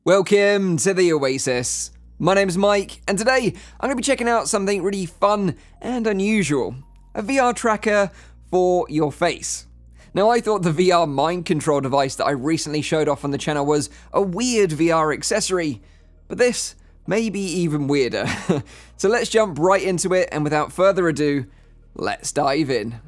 Welcome to the Oasis. My name's Mike, and today I'm going to be checking out something really fun and unusual. A VR tracker for your face. Now, I thought the VR mind control device that I recently showed off on the channel was a weird VR accessory, but this may be even weirder. So let's jump right into it, and without further ado, let's dive in.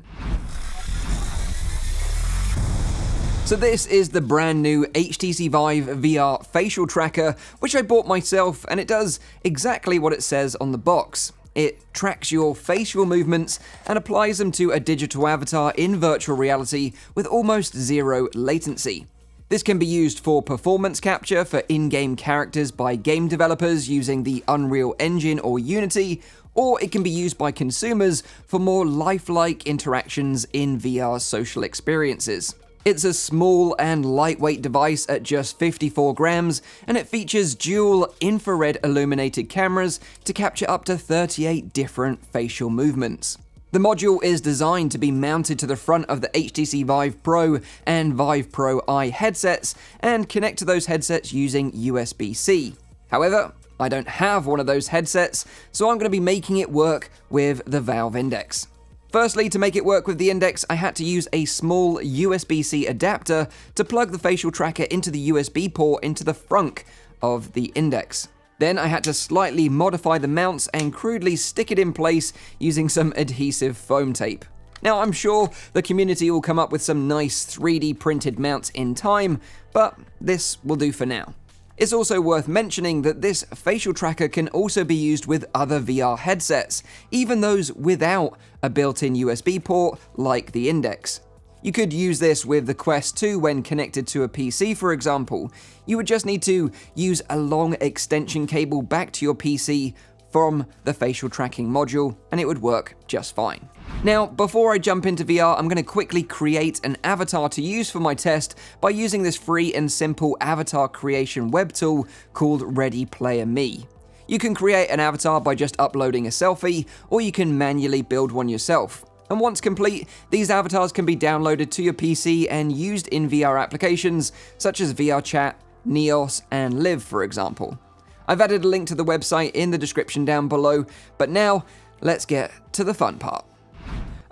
So this is the brand new HTC Vive VR Facial Tracker, which I bought myself, and it does exactly what it says on the box. It tracks your facial movements and applies them to a digital avatar in virtual reality with almost zero latency. This can be used for performance capture for in-game characters by game developers using the Unreal Engine or Unity, or it can be used by consumers for more lifelike interactions in VR social experiences. It's a small and lightweight device at just 54 grams, and it features dual infrared illuminated cameras to capture up to 38 different facial movements. The module is designed to be mounted to the front of the HTC Vive Pro and Vive Pro Eye headsets and connect to those headsets using USB-C. However, I don't have one of those headsets, so I'm going to be making it work with the Valve Index. Firstly, to make it work with the Index, I had to use a small USB-C adapter to plug the facial tracker into the USB port into the front of the Index. Then I had to slightly modify the mounts and crudely stick it in place using some adhesive foam tape. Now, I'm sure the community will come up with some nice 3D printed mounts in time, but this will do for now. It's also worth mentioning that this facial tracker can also be used with other VR headsets, even those without a built-in USB port like the Index. You could use this with the Quest 2 when connected to a PC, for example. You would just need to use a long extension cable back to your PC from the facial tracking module, and it would work just fine. Now, before I jump into VR, I'm going to quickly create an avatar to use for my test by using this free and simple avatar creation web tool called Ready Player Me. You can create an avatar by just uploading a selfie, or you can manually build one yourself. And once complete, these avatars can be downloaded to your PC and used in VR applications such as VR Chat, Neos, and Live, for example. I've added a link to the website in the description down below, but now let's get to the fun part.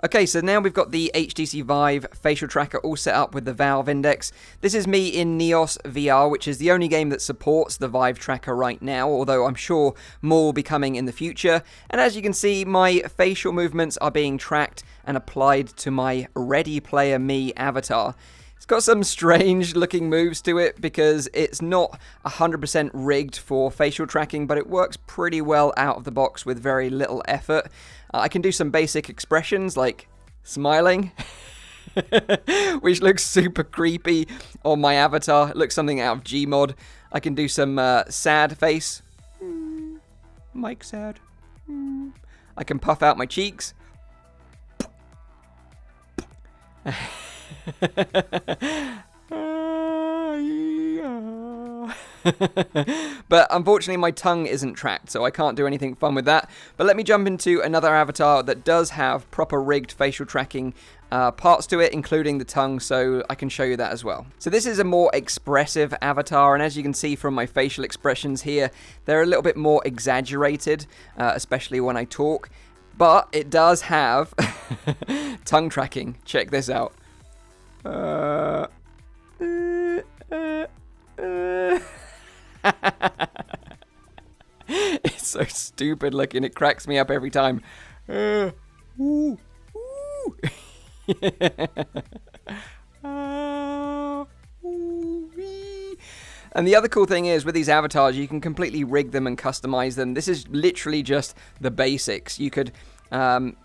Okay, so now we've got the HTC Vive Facial Tracker all set up with the Valve Index. This is me in Neos VR, which is the only game that supports the Vive Tracker right now, although I'm sure more will be coming in the future. And as you can see, my facial movements are being tracked and applied to my Ready Player Me avatar. It's got some strange looking moves to it because it's not 100% rigged for facial tracking, but it works pretty well out of the box with very little effort. I can do some basic expressions like smiling, which looks super creepy on my avatar. It looks something out of Gmod. I can do some sad face. Mike sad. I can puff out my cheeks. But unfortunately my tongue isn't tracked, so I can't do anything fun with that. But let me jump into another avatar that does have proper rigged facial tracking parts to it, including the tongue, so I can show you that as well. So this is a more expressive avatar, and as you can see from my facial expressions here, they're a little bit more exaggerated, especially when I talk. But it does have tongue tracking. Check this out. It's so stupid looking, it cracks me up every time. And the other cool thing is, with these avatars, you can completely rig them and customize them. This is literally just the basics. You could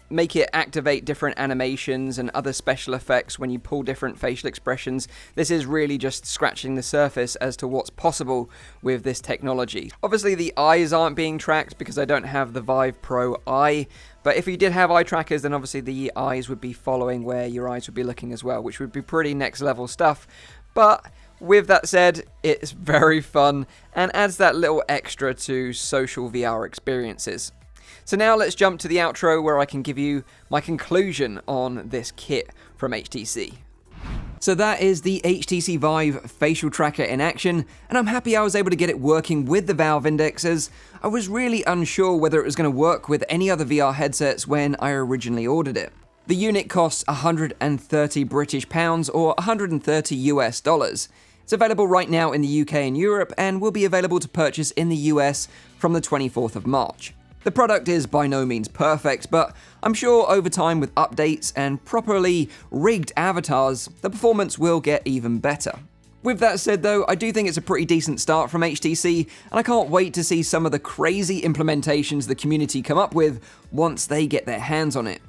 make it activate different animations and other special effects when you pull different facial expressions. This is really just scratching the surface as to what's possible with this technology. Obviously the eyes aren't being tracked because I don't have the Vive Pro Eye, but if you did have eye trackers, then obviously the eyes would be following where your eyes would be looking as well, which would be pretty next level stuff. But with that said, it's very fun and adds that little extra to social VR experiences. So now let's jump to the outro where I can give you my conclusion on this kit from HTC. So that is the HTC Vive Facial Tracker in action, and I'm happy I was able to get it working with the Valve Index, as I was really unsure whether it was going to work with any other VR headsets when I originally ordered it. The unit costs 130 British pounds or 130 US dollars. It's available right now in the UK and Europe, and will be available to purchase in the US from the 24th of March. The product is by no means perfect, but I'm sure over time with updates and properly rigged avatars, the performance will get even better. With that said though, I do think it's a pretty decent start from HTC, and I can't wait to see some of the crazy implementations the community come up with once they get their hands on it.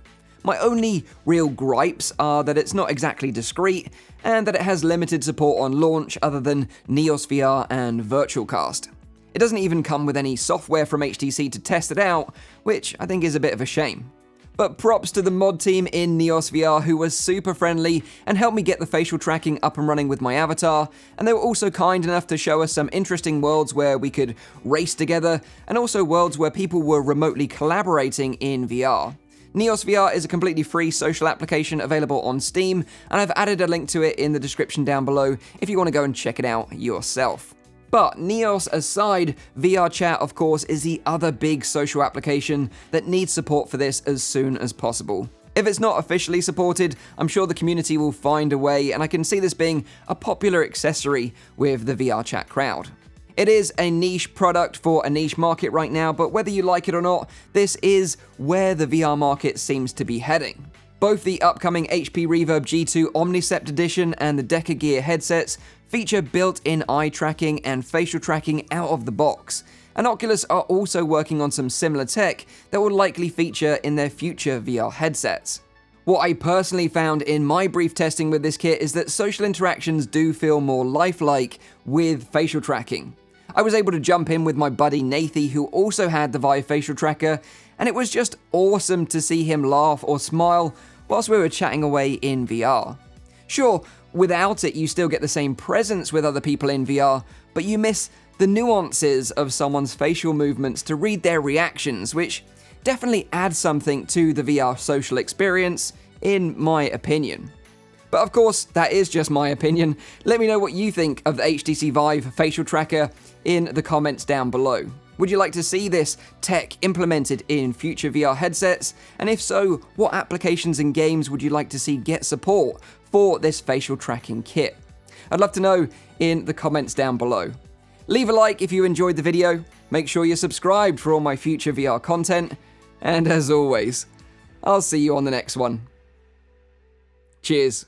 My only real gripes are that it's not exactly discreet, and that it has limited support on launch other than Neos VR and Virtualcast. It doesn't even come with any software from HTC to test it out, which I think is a bit of a shame. But props to the mod team in Neos VR, who was super friendly and helped me get the facial tracking up and running with my avatar, and they were also kind enough to show us some interesting worlds where we could race together, and also worlds where people were remotely collaborating in VR. Neos VR is a completely free social application available on Steam, and I've added a link to it in the description down below if you want to go and check it out yourself. But Neos aside, VR Chat of course is the other big social application that needs support for this as soon as possible. If it's not officially supported, I'm sure the community will find a way, and I can see this being a popular accessory with the VR Chat crowd. It is a niche product for a niche market right now, but whether you like it or not, this is where the VR market seems to be heading. Both the upcoming HP Reverb G2 Omnicept Edition and the Deca Gear headsets feature built-in eye tracking and facial tracking out of the box, and Oculus are also working on some similar tech that will likely feature in their future VR headsets. What I personally found in my brief testing with this kit is that social interactions do feel more lifelike with facial tracking. I was able to jump in with my buddy Nathy, who also had the Vive Facial Tracker, and it was just awesome to see him laugh or smile whilst we were chatting away in VR. Sure, without it you still get the same presence with other people in VR, but you miss the nuances of someone's facial movements to read their reactions, which definitely adds something to the VR social experience, in my opinion. But of course, that is just my opinion. Let me know what you think of the HTC Vive Facial Tracker in the comments down below. Would you like to see this tech implemented in future VR headsets? And if so, what applications and games would you like to see get support for this facial tracking kit? I'd love to know in the comments down below. Leave a like if you enjoyed the video, make sure you're subscribed for all my future VR content, and as always, I'll see you on the next one. Cheers.